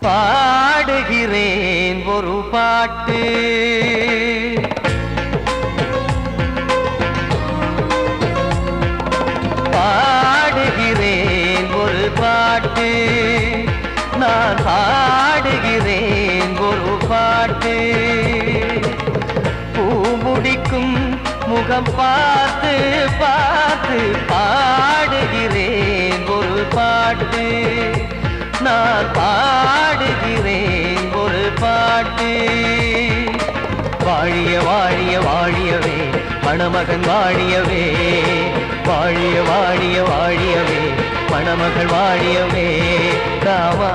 பாடுகிறேன் ஒரு பாட்டு, பாடுகிறேன் ஒரு பாட்டு, நான் பாடுகிறேன் ஒரு பாட்டு. பூ முடிக்கும் முகம் பார்த்து பார்த்து பாடுகிறேன் ஒரு பாட்டு, நான் பாடுகிறேன் ஒரு பாட்டு. வாழிய வாழிய வாழியவே மணமகன் வாழியவே, வாழிய வாழிய வாழியவே மணமகள் வாழியவே. ராமா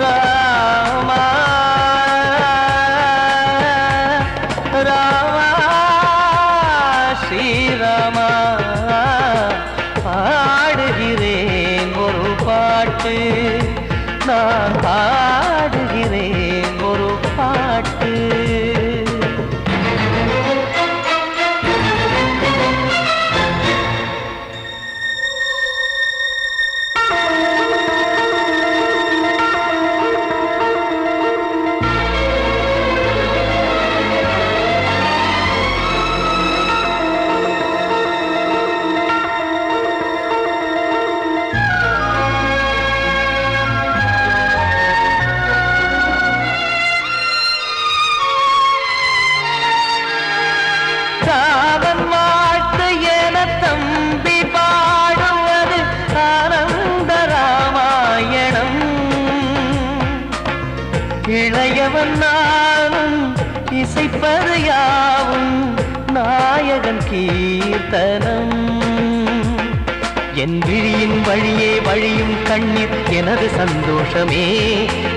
ராமா ராமா ஸ்ரீராமா. பாடுகிறேன் ஒரு பாட்டு, நான் பாடுகிறேன் ஒரு பாட்டு. ராமன் வாழ்த்து என தம்பி பாடுவது ஆனந்த ராமாயணம். இளையவன் நானும் இசைப்பது யாவும் நாயகன் கீர்த்தனம். என் விழியின் வழியே வழியும் கண்ணீர் எனது சந்தோஷமே,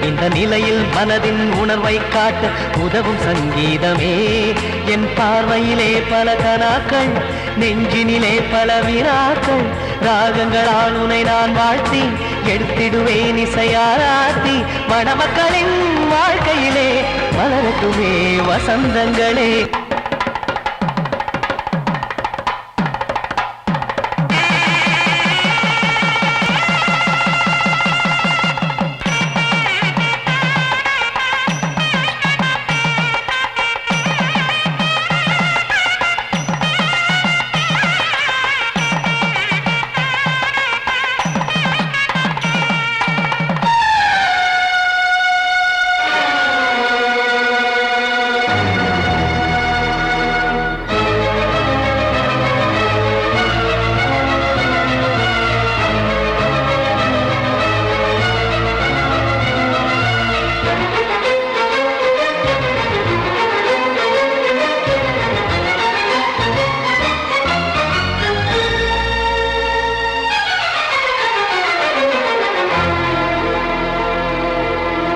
இந்த நிலையில் மனதின் உணர்வை காட்ட உதவும் சங்கீதமே. என் பார்வையிலே பல கனாக்கள், நெஞ்சினிலே பல வினாக்கள், ராகங்களால் உனை நான் வாழ்த்தி எடுத்திடுவேன் இசையாராத்தி. மணமக்களின் வாழ்க்கையிலே மலரட்டுமே வசந்தங்களே.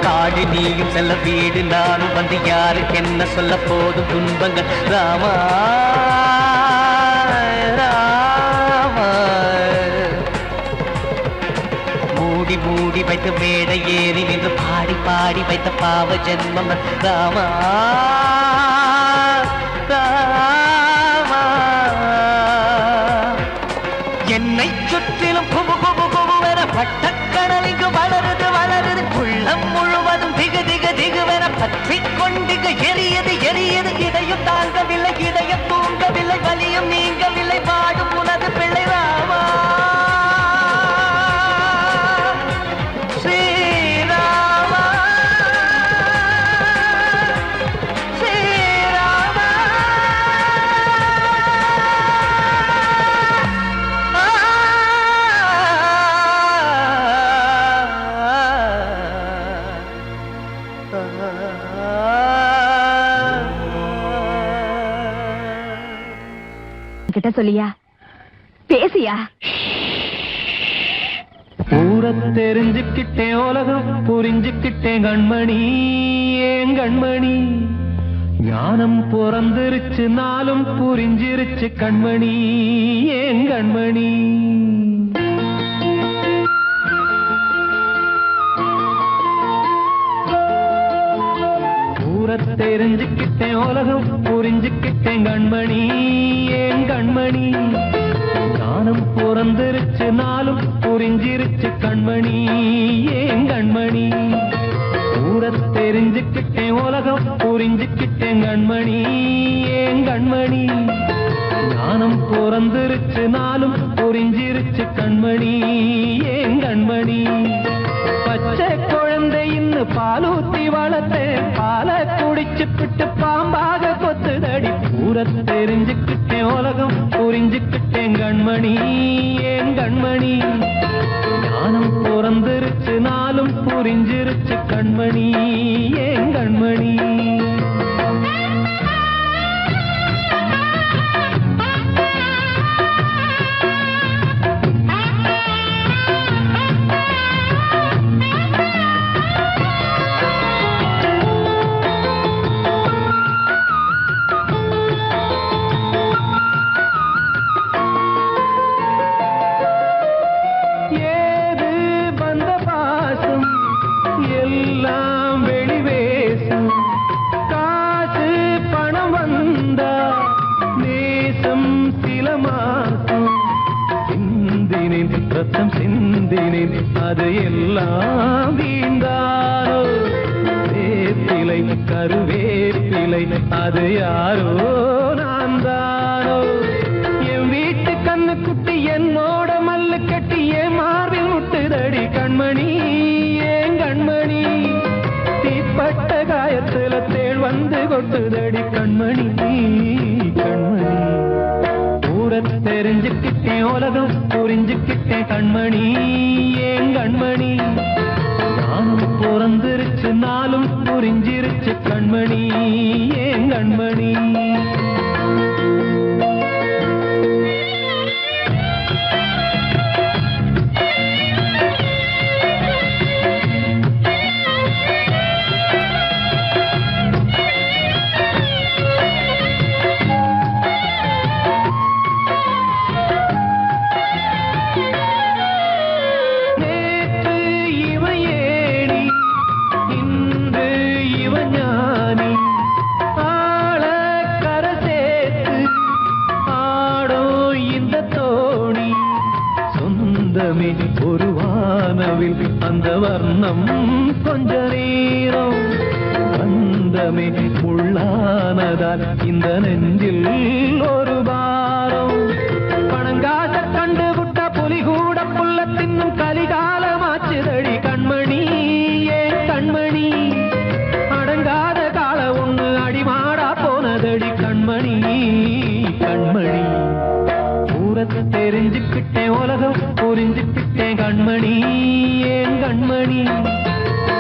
காடு நீயும் செல்ல வீடு நானும் வந்து யாருக்கு என்ன சொல்ல போதும் துன்பங்கள். ராமா ராமா மூடி மூடி வைத்த மேடை ஏறி நின்று பாடி பாடி வைத்த பாவ ஜென்மம். ராமா ராமா என்னை சுற்றிலும் குபு குபு குபுவென பட்டக்கடல் இங்கு வளருது வளருது, உள்ளம் முழுவதும் திகு திகு திகுவென பற்றி கொண்டிகு எரியது எரியது. இதயம் தாங்கவில்லை, இதயம் தூங்கவில்லை, வலியும் நீங்கவில்லை, பாடும் உனது பிள்ளை. ராமா ஸ்ரீராமா ஸ்ரீராமா. கிட்ட சொல்லியா பேசியா? ஊரை தெரிஞ்சுக்கிட்டேன், உலகம் புரிஞ்சுக்கிட்டேன் கண்மணி, ஏன் கண்மணி. ஞானம் பிறந்திருச்சு, நாளும் புரிஞ்சிருச்சு கண்மணி, ஏன் கண்மணி. ஊரை தெரிஞ்சுக்கிட்டேன், உலகம் புரிஞ்சுக்கிட்டேன் கண்மணி, ஏன் கண்மணி. ஞானம் பிறந்திருச்சு, நாளும் புரி புரிஞ்சிருச்சு கண்மணி ஏன் கண்மணி ஊர தெரிஞ்சுக்கிட்டேன் உலகம் புரிஞ்சுக்கிட்டேன் கண்மணி ஏன் கண்மணி ஞானம் பிறந்திருச்சு நாளும் புரிஞ்சிருச்சு கண்மணி ஏன் கண்மணி பச்சை குழந்தை இன்னும் பாலூத்தி வளர்த்தேன் பாலை குடிச்சுப்பிட்டு பாம்பாக கொத்துதடி ஊர தெரிஞ்சுக்கிட்டேன் உலகம் புரிஞ்சுக்கிட்டேன் கண்மணி ஏன் கண்மணி ஞானம் பிறந்திருச்சு நாளும் புரிஞ்சிருச்சு கண்மணி ஏன் கண்மணி ரத்தம் சிந்தினேன் அது எல்லாம் வீந்தாரோ வேப்பிலை கருவேப்பிலை அது யாரோ நான் தானோ என் வீட்டு கண்ணு குட்டி என்னோட மல்லு கட்டி என் மார்பில் முட்டுதடி கண்மணி ஏன் கண்மணி தீப்பட்ட காயத்துல தேள் வந்து கொட்டுதடி கண்மணி கண்மணி தெரிஞ்சுக்கிட்டேன் உலகம் புரிஞ்சுக்கிட்டேன் கண்மணி ஏன் கண்மணி நானும் பிறந்திருச்சு நாளும் புரிஞ்சிருச்சு கண்மணி ஏன் கண்மணி ஒரு வானவில் அந்த வர்ணம் கொஞ்ச நேரம் வந்தமே உள்ளானதால் இந்த நெஞ்சில் ஒரு பாரம் பணங்காச கண்டு விட்ட புலி கூட புல்ல தின்னும் கலிகாலமாச்சுதடி கண்மணி ஏன் கண்மணி அடங்காத கால ஒண்ணு அடிமாடா போனதடி கண்மணி கண்மணி தெரிஞ்சுக்கிட்டேன் உலகம் புரிஞ்சுக்கிட்டேன் கண்மணி ஏன் கண்மணி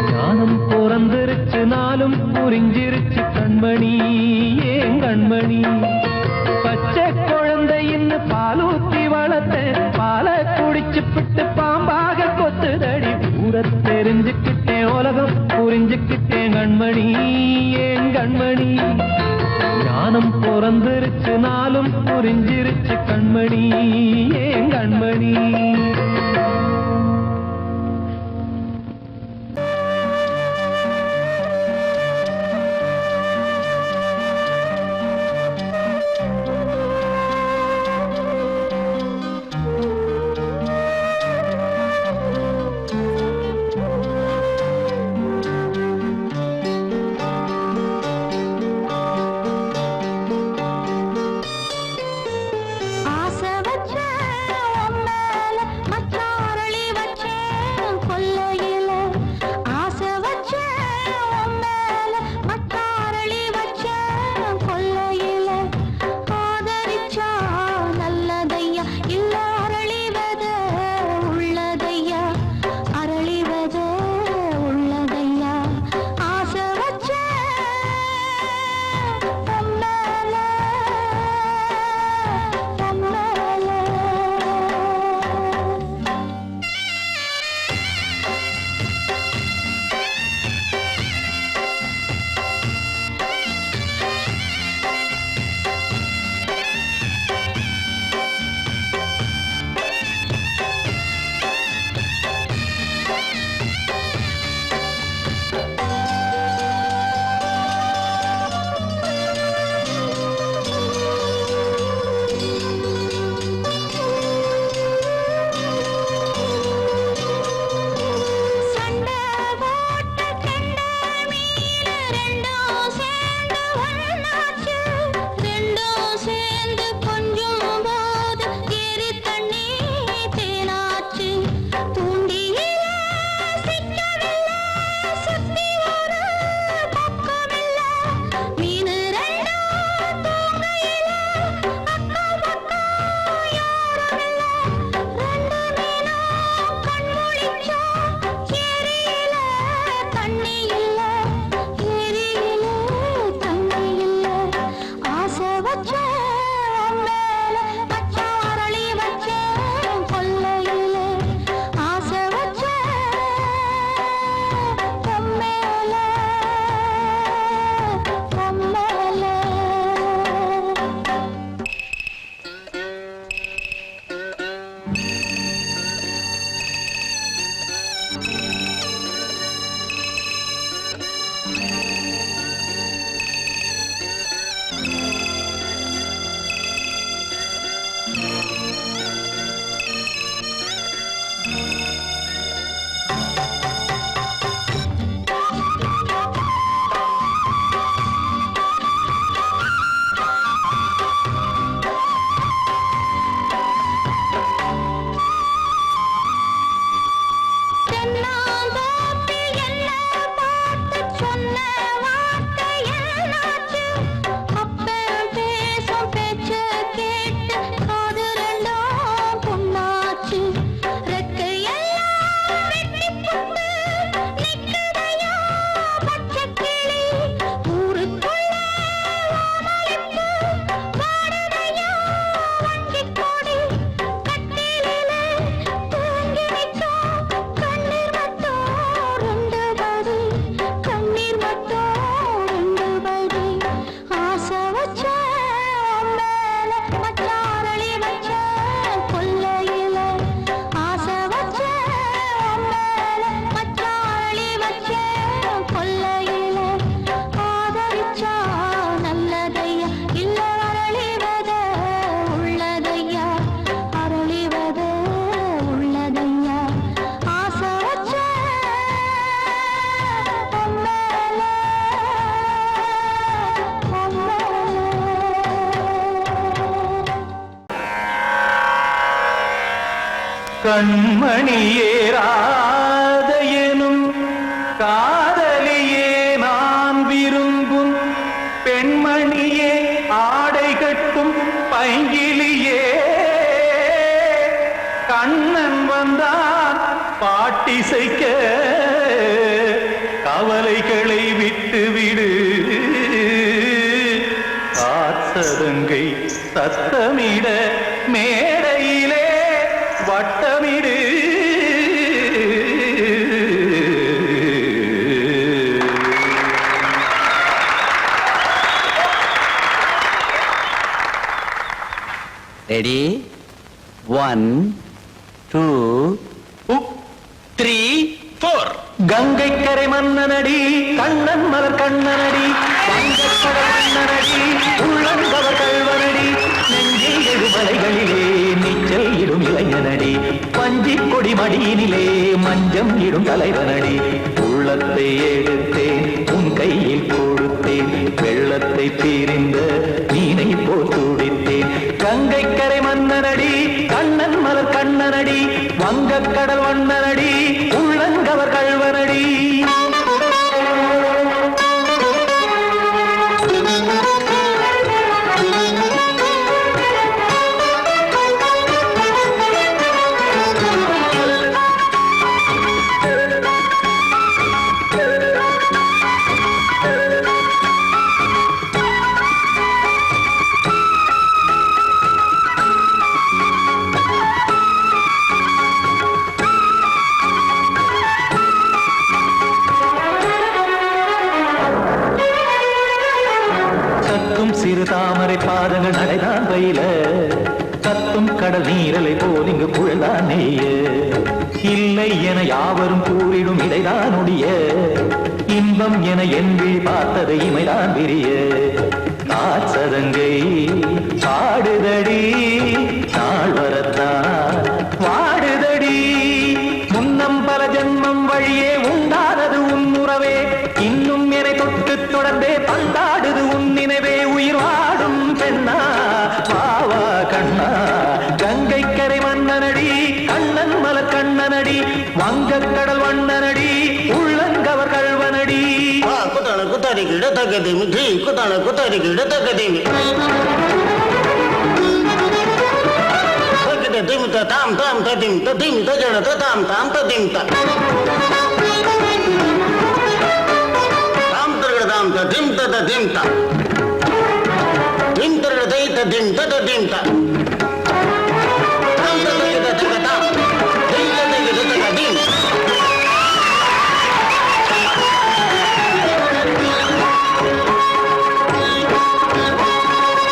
ஞானம் பிறந்திருச்சு நாளும் புரிஞ்சிருச்சு கண்மணி ஏன் கண்மணி பச்சை குழந்தை இன்னும் பாலூத்தி வளர்த்தேன் பாலை குடிச்சுப்பிட்டு பாம்பாக கொத்துதடி ஊர தெரிஞ்சுக்கிட்டேன் உலகம் புரிஞ்சுக்கிட்டேன் கண்மணி ஏன் கண்மணி ஞானம் பிறந்திருச்சு நாளும் புரிஞ்சிருச்சு கண்மணி ஏன் கண்மணி கண்மணியேராத எனும் காதலியே நான் விரும்பும் பெண்மணியே ஆடை கட்டும் பைங்கிலியே கண்ணன் வந்தான் பாட்டிசைக்க கவலைகளை விட்டு விடு காத்ததங்கை சத்தமிட மேடையிலே வட்டமிடு ரெடி 1 2 3 4 கங்கை கரை மன்னனடி கண்ணன் மலர் கண்ணனடி வங்கக்கடல் மன்னனடி உள்ளங்கவர் கல்வனடி நெஞ்சில் எழுமலைகளிலே நீச்சல் இடும் இளைஞனடி பஞ்சி கொடி மடியினிலே மஞ்சம் இடும் தலைவனடி உள்ளத்தை எடுத்தேன் உன் கையில் கொடுத்தேன் வெள்ளத்தை தீரிந்த மீனை போல் துடித்தேன் கங்கை கரை மன்னனடி கண்ணன் மலர் கண்ணனடி வங்கக்கடல் வண்ணனடி உள்ளங்கவர் கல்வனடி சிறு தாமரை பாதங்கள் நடைதான் பயில கத்தும் கடல் நீரலை போல் இங்கு புழல்தான் நெய்ய இல்லை என யாவரும் கூறிடும் இடைதான் ஒடிய இன்பம் என என் விழி பார்த்தது இமைதான் விரிய காச்சதங்கை பாடுதடி நாள் வரத்தான் வாடுதடி முன்னம் பல ஜென்மம் வழியே உண்டானது உன் உறவே இன்னும் என்னை தொட்டு தொடர்ந்தே பந்தாடுது உன் நினைவே உயிர் வாடும் பெண்ணா பாவா கண்ணா கங்கை கரை மன்னனடி கண்ணன் மலர் கண்ணனடி வங்கக்கடல் வண்ணனடி உள்ளங்கவர் கல்வனடி குத்தான குத்தாரி கிட தக்கதேமி ஜி குத்தான குத்தாரி கிட தக்கதேமி திம் தாம் தாம் ததிம் ததிம் தஜட தாம் தாம் ததிம் தாம் தாம் ததிம் ததிம் தாம் திம் தரட தை ததிம் ததிம் தாம் தாம் ததிம் ததிம் தாம் திம் ததிம் ததிம்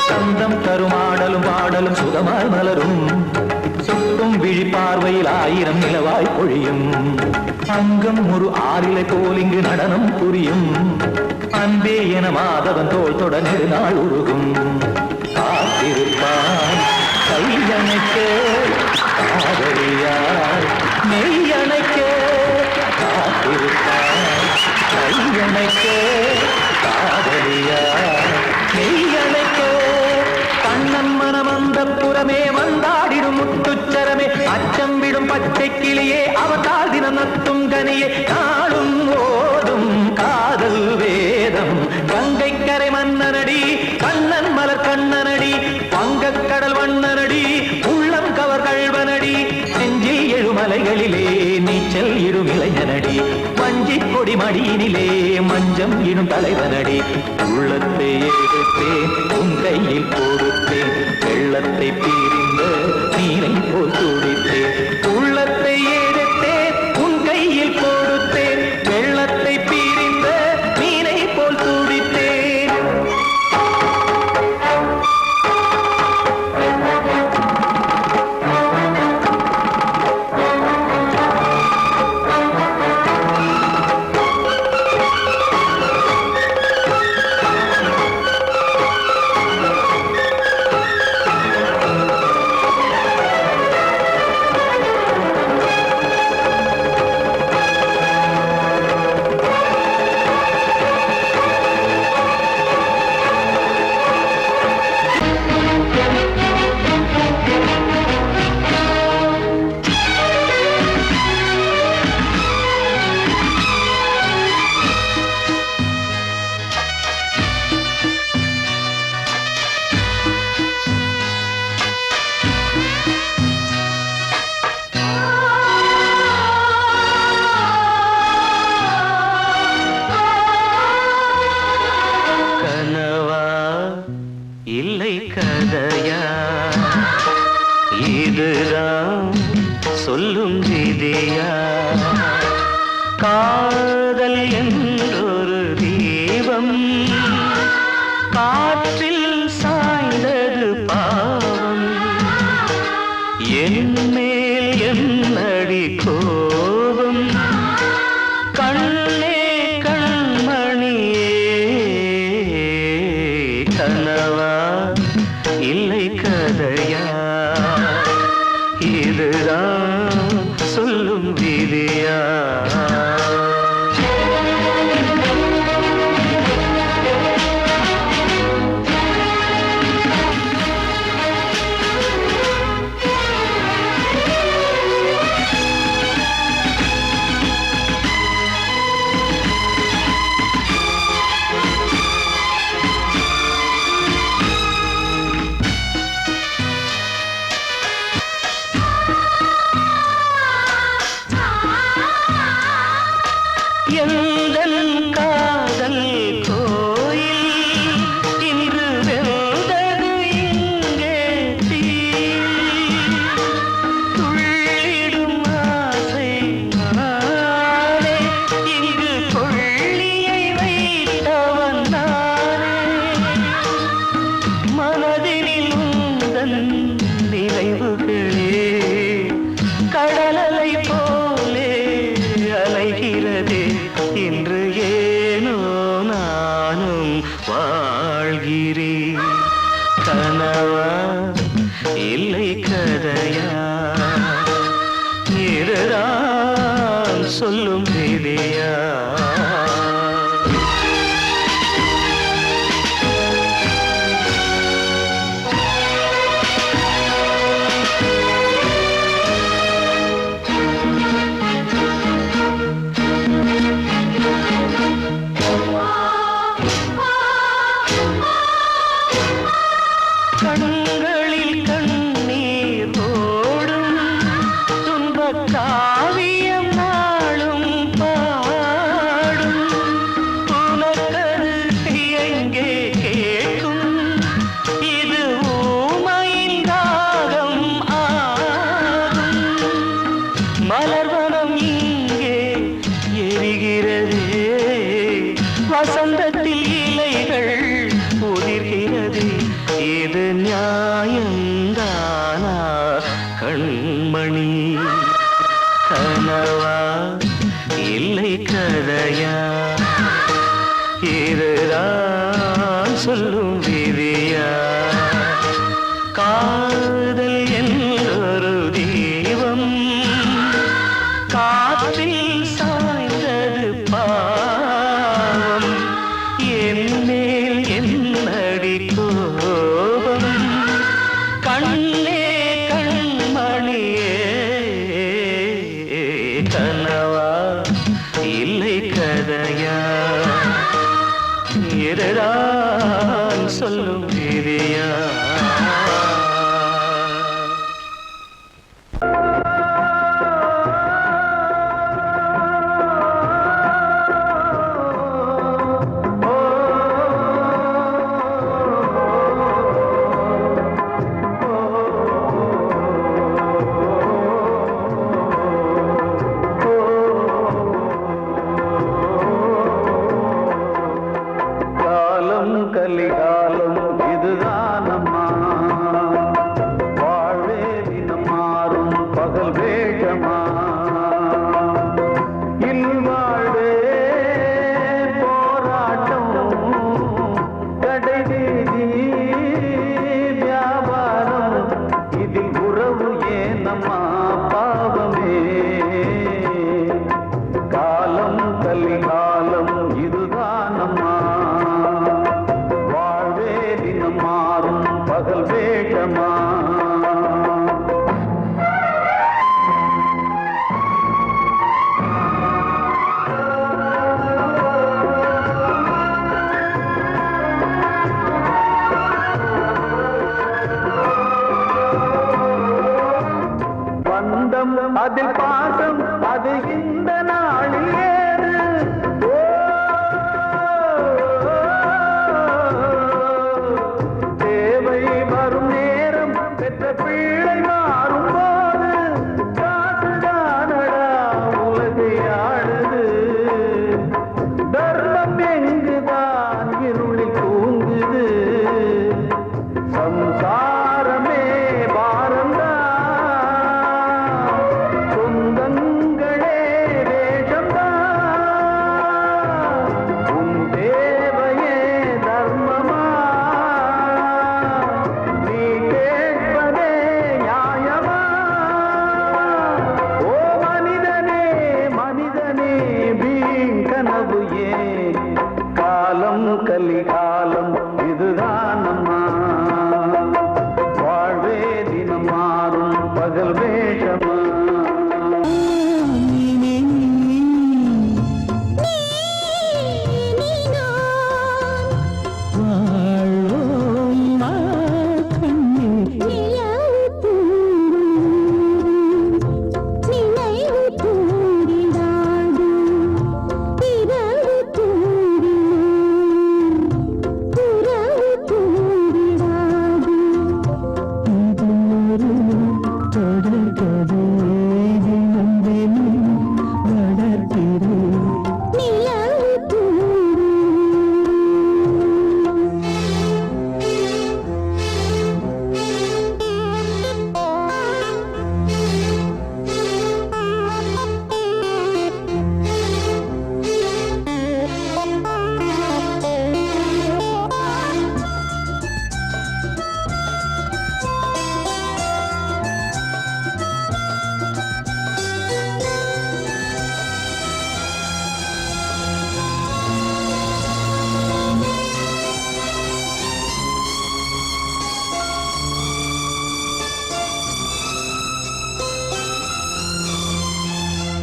சந்தம் தருமாடலும் பாடலும் சுகமாய் மலரும் சுட்டும் விழி பார்வையில் ஆயிரம் நிலவாய் பொழியும் அங்கம் ஒரு ஆறிலை போல் இங்கு நடனம் புரியும் அன்பே என மாதவன் தோல் தொட நெடுநாள் உருகும் காத்திருப்பான் கையணைக்க காதலியார் மெய்யணைக்க காத்திருப்பான் கையணைக்க காதலியார் மெய்யணைக்க கண்ணன் மனமந்த புறமே வந்தாடிடும் முத்துச்சரமே அச்சம் விடும் பச்சை கிளியே அவதால் தினம் நத்தும் கனியே நாளும் ஓதும் காதல் வேதம் கங்கை கரை மன்னனடி கண்ணன் மலர் கண்ணனடி வங்கக்கடல் வண்ணனடி உள்ளம் கவர் கல்வனடி நெஞ்சில் எழுமலைகளிலே நீச்சல் இடும் இளைஞனடி வஞ்சி கொடி மடியினிலே மஞ்சம் இடும் தலைவனடி உள்ளத்தை எடுத்தேன் உன் கையில் கொடுத்தேன் வெள்ளத்தை பீரிந்த நீரை போல் துடித்தேன் உள்ளத்தை எடுத்தேன் உன் கையில் கொடுத்தேன் வெள்ளத்தை பீரிந்த நீரை போல் துடித்தேன் சொல்லும் விதியா காதல் என்றொரு தீபம் காற்றில் சாய்ந்தது பாவம் என் மேல் என்னடி கோபம் கண்ணே கண்மணியே கனவா இல்லை கதையா இதுதான் சொல்லும் விதியா கனவா இல்லை கதையா இதுதான் சொல்லும் விதியா கண்களில் கண்ணீர் ஓடும் துன்பக் காவியம் நாளும் பாடும் உனக்கது எங்கே கேட்கும் இது ஊமையின் ராகம் ஆகும் மலர்வனம் இங்கே எரிகிறதே வசந்தத்தில் இலைகள் உதிர்கிறது இது நியாயந்தானா கண்மணி கனவா இல்லை கதையா இதுதான் சொல்லும் விதியா காதல் என்றொரு தீபம் காற்றில் சாய்ந்தது பாவம் என் மேல் என்னடி கோபம் கண்ணே கண்மணியே கனவா இல்லை கதையா இதுதான் சொல்லும் விதியா கலிகாலம் இதுதானம்மா வாழ்வே தினம் மாறும் பகல் வேகமா இல்வாழ்வே போராட்டம் கடை வீதி வியாபாரம் இதில் உறவு ஏனம்மா பாவமே காலம் கலிகாலம் இதுதானம்மா மாறும் பகல் வேகமா பந்தம் அதில் பாசம் அது இந்த நாளில் ஏறு வரும் நேரம் பெற்ற பிள்ளை மாறும் போது காசு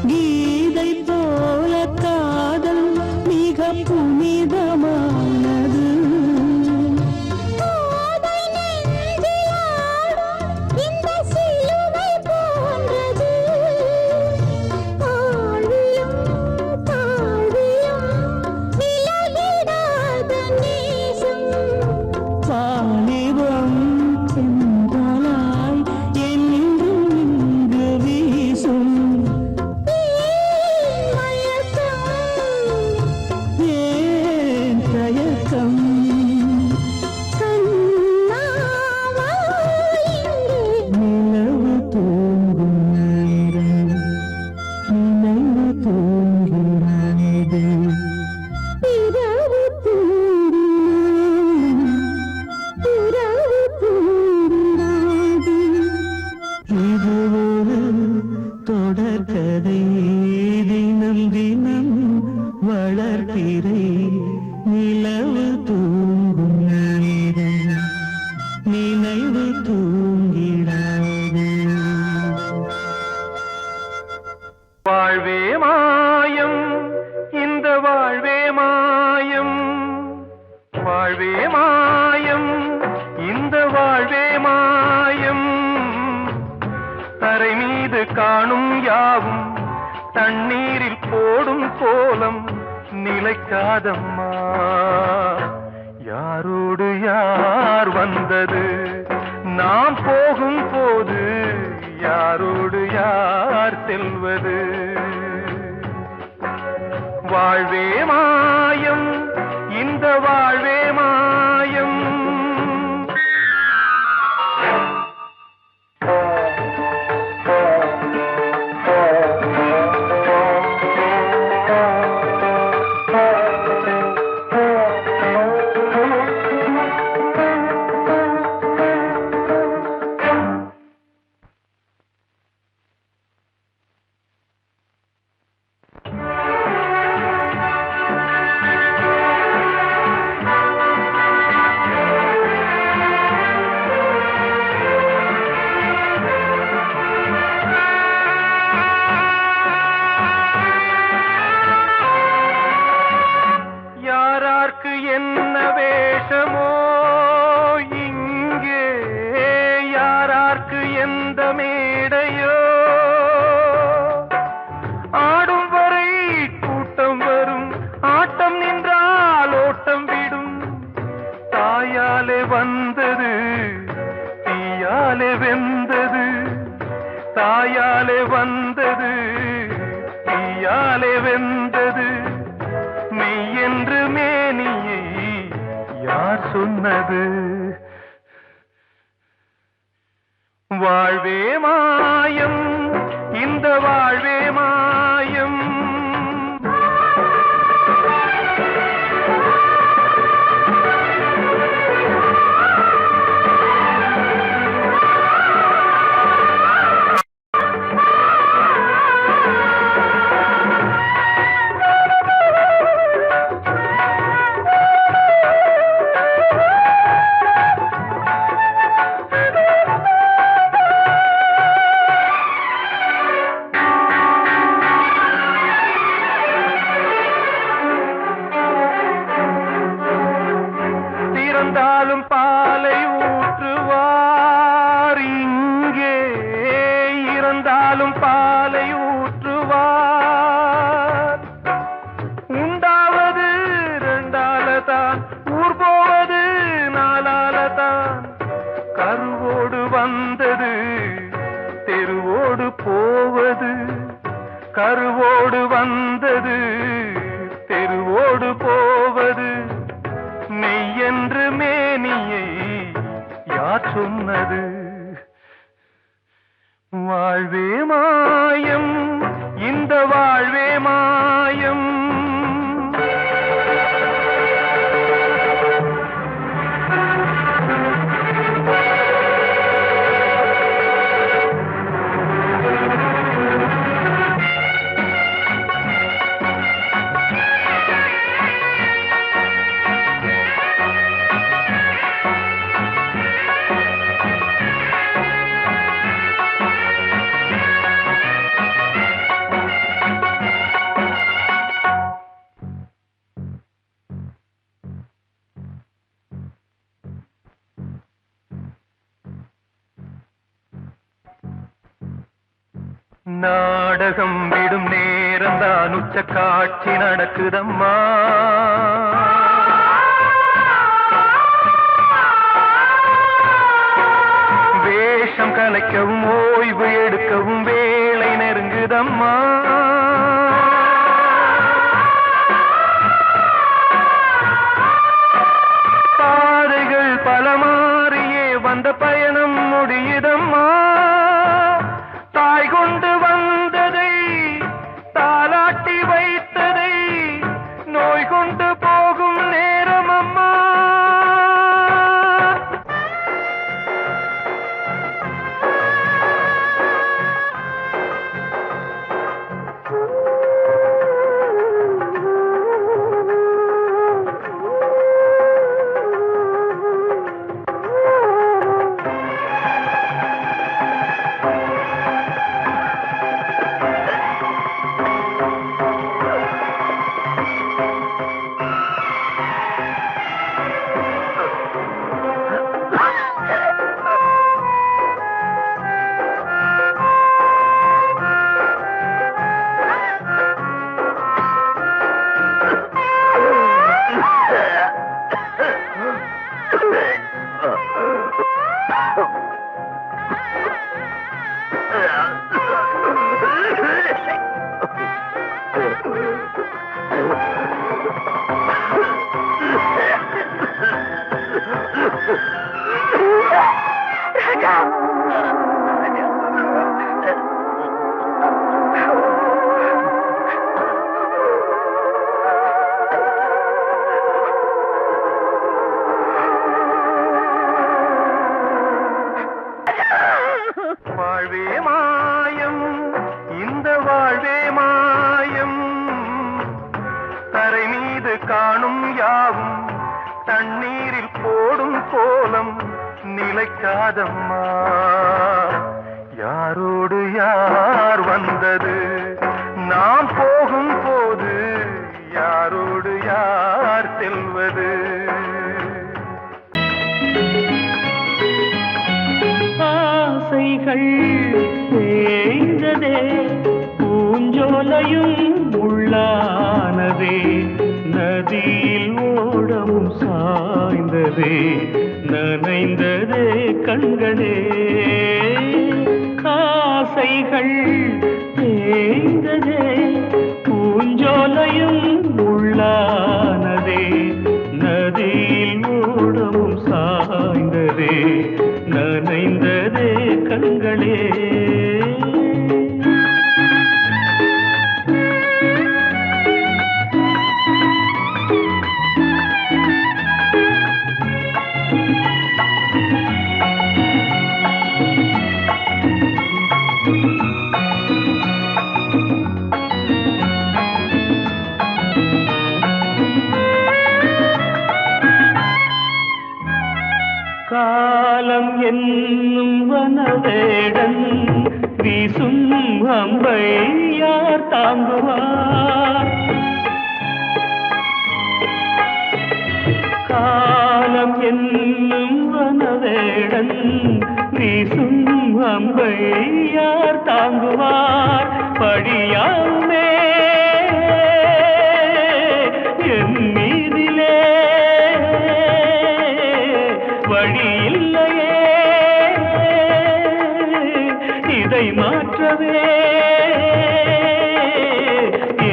கீதை போல காதல் மிக புனிதமானது. வாலிபம் சென்றலாய் என்றும் இங்கு வீசும். ஏன் தயக்கம்? நிலவு தூங்கும் நேரம் நினைவு தூங்கிறது. இது ஒரு தொடர்கதை, தினம் தினம் வளர்பிறை நிலவு தூங்கும் நேரம் நினைவு தூங்கிடாது. வாழ்வே மாயம், இந்த வாழ்வே மாயம், வாழ்வே மாயம், இந்த வாழ்வே மாயம். தரை மீது காணும் யாவும் தண்ணீரில் போடும் கோலம் நிலைக்காதம்மா. யாரோடு யார் வந்தது நாம் போகும் போது, யாரோடு யார் செல்வது? வாழ்வே மாயம், இந்த வாழ்வே மாயம். யாரார்க்கு என்ன வேஷமோ இங்கே, யாரார்க்கு எந்த மேடையோ, ஆடும் வரை கூட்டம் வரும், ஆட்டம் நின்றால் ஓட்டம் விடும். தாயாலே வந்தது தீயாலே வெந்தது, தாயாலே வந்தது தீயாலே வெந்தது. மெய் என்று மேனியை யார் சொன்னது? வாழ்வே மாயம், இந்த வாழ்வே மாயம். இறந்தாலும் பாலை ஊற்றுவார் இங்கே, இறந்தாலும் பாலை ஊற்றுவார். உண்டாவது ரெண்டாலதான், ஊர் போவது நாலாலதான். கருவோடு வந்தது தெருவோடு போவது, கருவோடு வந்தது தெருவோடு போவது. மெய் என்று மேனியை யார் சொன்னது? வாழ்வே மாயம், இந்த வாழ்வே மாயம். நாடகம் விடும் நேரம்தான் உச்ச காட்சி நடக்குதம்மா. வேஷம் கலைக்கவும் ஓய்வு எடுக்கவும் வேலை நெருங்குதம்மா. பாதைகள் பல மாறியே வந்த பயணம் முடியுதம்மா. தாய் கொண்டு வந்ததை தாலாட்டி வைத்ததை நோய் கொண்டு போகும் நேரம் அம்மா. வாழ்வே மாயம், இந்த வாழ்வே மாயம், தரை மீது காணும் யாவும் தண்ணீரில் போடும் கோலம் நிலைக்காதம்மா. யாரோடு யார் வந்தது நாம் போகும் போது, யாரோடு யார் செல்வது. ஆசைகள் தேய்ந்ததே, பூஞ்சோலையும் உள்ளானதே, நதியில் ஓடமும் சாய்ந்ததே, நனைந்ததே கண்களே. ஆசைகள் தேய்ந்ததே, பூஞ்சோலையும் உள்ளானதே, நதியில் ஓடமும் சாய்ந்ததே, நனைந்ததே கண்களே. காலம் என்னும் வனவேடன் வீசும் அம்பை யார் தாங்குவார். காலம் என்னும் வனவேடன் வீசும் அம்பை யார் தாங்குவார். படியாமே என் மீதிலே வழி இல்லையே, இதை மாற்றவே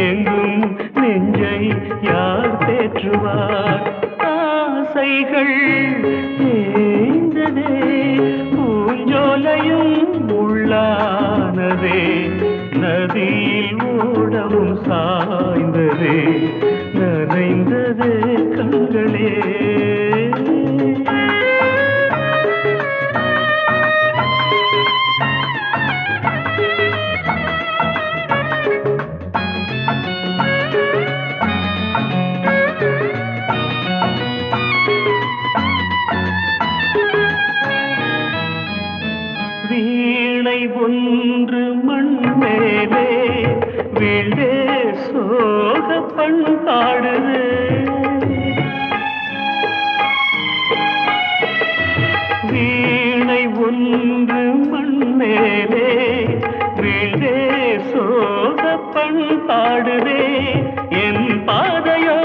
எங்கும் நெஞ்சை யார் தேற்றுவார். ஆசைகள் தேய்ந்ததே, பூஞ்சோலையும் உள்ளானதே, நதியில் ஓடவும் சாய்ந்ததே, நனைந்ததே கண்களே. வீணை ஒன்று மண் மேலே வீழ்ந்தே சோக பண்பாடுது. வீணை ஒன்று மண் மேலே வீழ்ந்தே சோக பாடுதே என் பாதையோ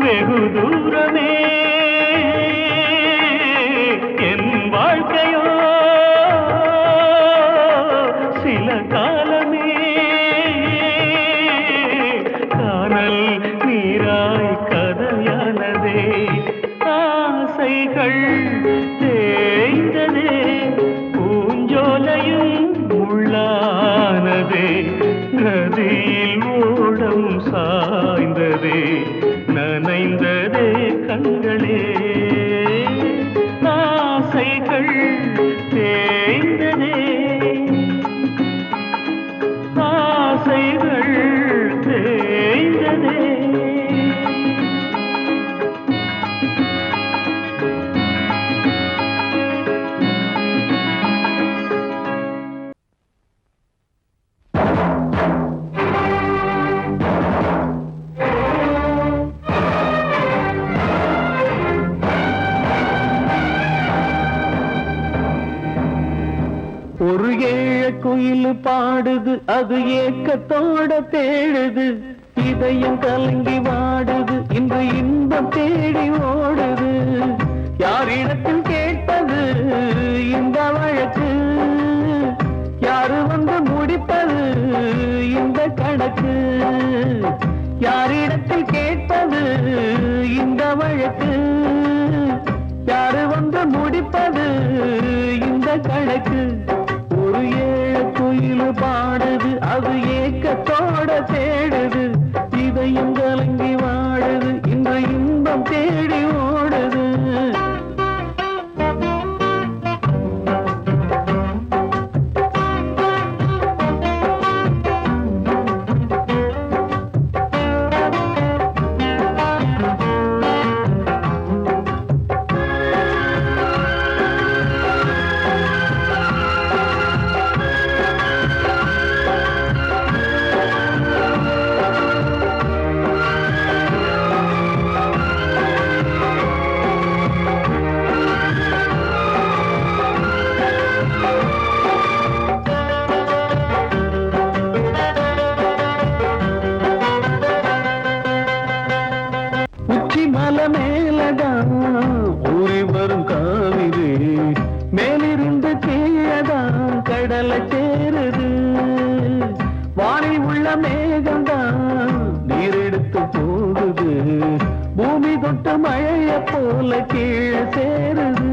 வெகு தூரமே என் வாழ்க்கையோ சில காலமே காணல் நீராய் கதையானதே ஆசைகள் தேய்ந்ததே பூஞ்சோலையும் உள்ளானதே நதியில் ஓடம் சாய்ந்ததே நனைந்ததே கண்களே ஆசைகள் தேய்ந்ததே ஆசைகள் தேய்ந்ததே ஒரு ஏழ குயில் பாடுது அது ஏக்கத்தோட தேடுது இதயம் கலங்கி வாடுது இன்று இன்பம் தேடி ஓடுது யாரிடத்தில் கேட்டது இந்த வழக்கு யாரு வந்து முடிப்பது இந்த கணக்கு யாரிடத்தில் கேட்டது இந்த வழக்கு யாரு வந்து முடிப்பது இந்த கணக்கு ஒரு ஏழ குயில் பாடுது அது ஏக்கத்தோட தேடுது இதயம் கலங்கி வாடுது இன்று இன்பம் தேடி ஓடுது மலை மேலதான் ஊறி வரும் காவிரி மேலிருந்து கீழதான் கடலை சேருது வானில் உள்ள மேகம்தான் நீரெடுத்து போகுது பூமி தொட்டு மழைய போல கீழே சேருது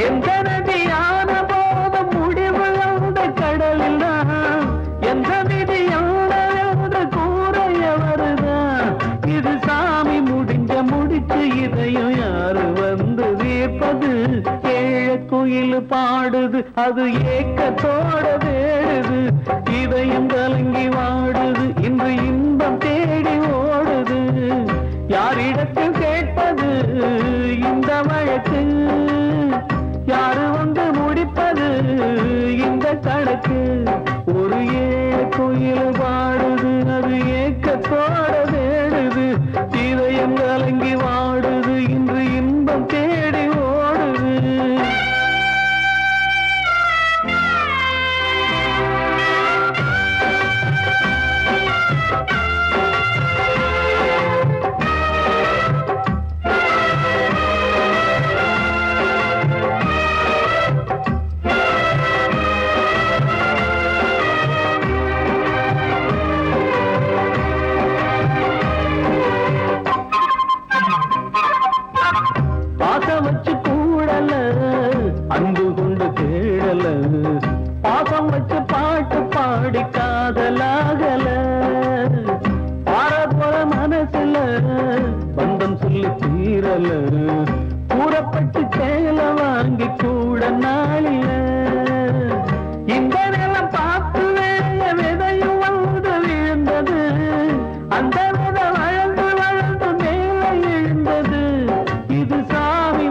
எந்த நதியான போதும் முடிவு அந்த கடலில் தான் எந்த விதியான கூறைய வருதான் இது சாமி முடிச்சு இதையும் யாரு வந்து தீர்ப்பது ஏழ குயில் பாடுது அது ஏக்கத்தோட தேடுது இதயம் கலங்கி வாடுது இன்று இன்பம் தேடி ஓடுது யாரிடத்தில் கேட்பது இந்த வழக்கு யாரு வந்து முடிப்பது இந்த கணக்கு ஒரு ஏழ குயில் பாடுது அது ஏக்கத்தோட தேடுது இதயம் கலங்கி வாடுது இன்று இன்பம் தேடி ஓடுது பாசம் வச்சு கூடல அன்பு கொண்டு தேடல பாசம் வச்சு பாட்டு பாடி காதலாகல பாரபோல மனசுல பந்தம் சொல்லி தீரல கூறப்பட்டு சேல வாங்கி கூட நாளில இந்த நிலம் பார்த்து வேலைய விதையும் வந்து விழுந்தது அந்த விதை வளர்ந்து வளர்ந்து மேலே எழுந்தது இது சாமி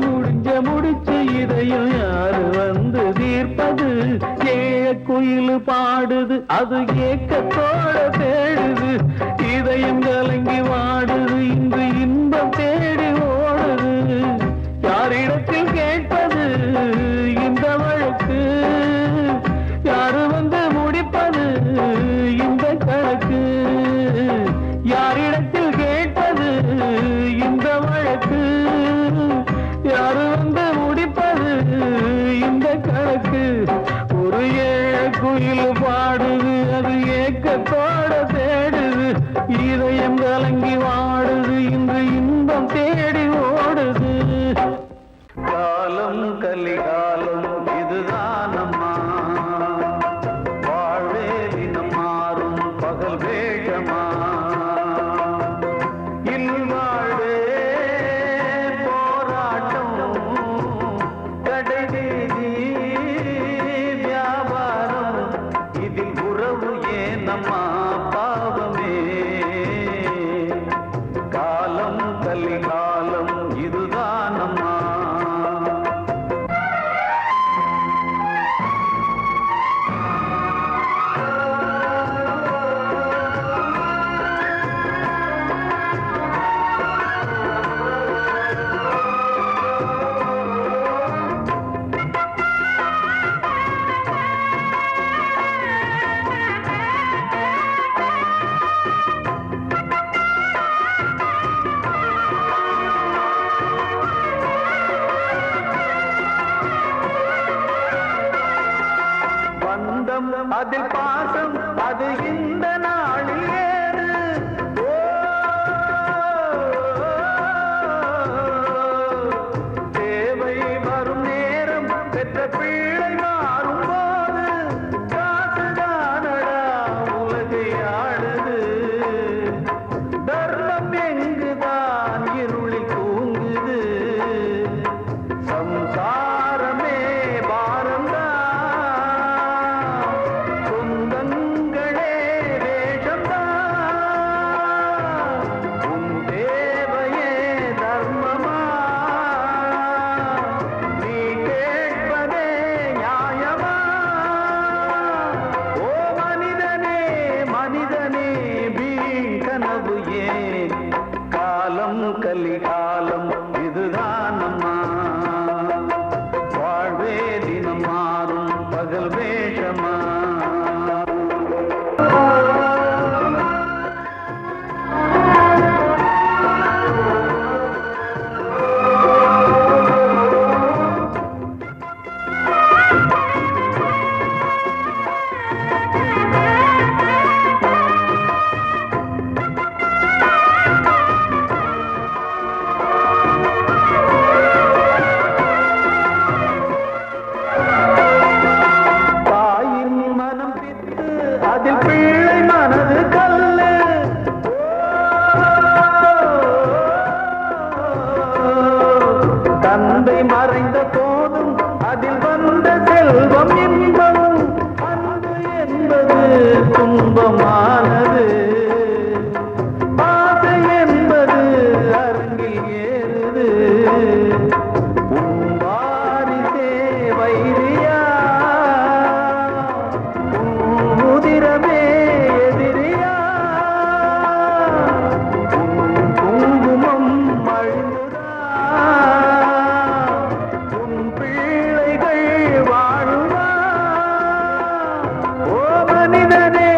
முடிச்சு இதையும் யாரு வந்து தீர்ப்பது ஏழ குயில் பாடுது அது ஏக்கத்தோட தேடுது இதயம் கலங்கி வாடுது இன்று இன்பம் தேடி ஓடுது யாரிடத்தில் கேட்பது இந்த வழக்கு யாரு வந்து முடி குயில் பாடுது அது ஏக்கத்தோட தேடுது இதயம் கலங்கி வாடுது இன்று இன்பம் தேடி ஓடுது காலம் கலிகாலம் இதுதானம்மா வாழ்வே தினம் மாறும் பகல் வேஷமா இல்வாழ்வே போராட்டம் கடைவீதி வியாபாரம் இதில் உறவு ஏனம்மா பாவமே காலம் கலிகாலம் இதுதானம்மா அதில் பாசம் அது இந்த நாளில் ஏறு தேவை வரும் நேரம் பெற்ற பிள்ளை மாறும் போது காசுதானடா உலகை ஆடுது தர்மம் எங்குதான் இருளில் தூங்குது சம்சாரமே பாரந்தா கலிகாலம் இதுதானம்மா வாழ்வே தினம் மாறும் பகல் வேஷமா அதில் பிள்ளை மனது கல்லு தந்தை மறைந்த போதும் அதில் வந்த செல்வம் இன்பம் அன்பு என்பது துன்பமானது ஆசை என்பது அரங்கில் ஏறுது உன்வாரிசே வைரியா உதிரமே எதிரியா குங்குமம் அழிந்துதா உன் பிள்ளைகள் வாழுமா ஓ மனிதனே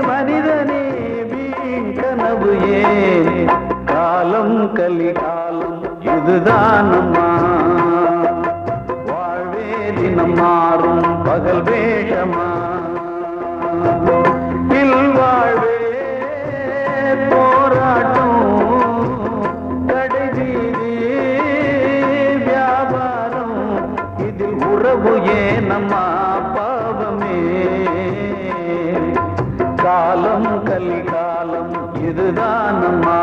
மனிதனே வீண் கனவு ஏன் காலம் கலிகாலம் இதுதானம்மா வாழ்வே தினம் மாறும் பகல் வேஷமா இல்வாழ்வே போராட்டம் கடைவீதி வியாபாரம் இதில் உறவு ஏனம்மா பாவமே காலம் கலிகாலம் இதுதானம்மா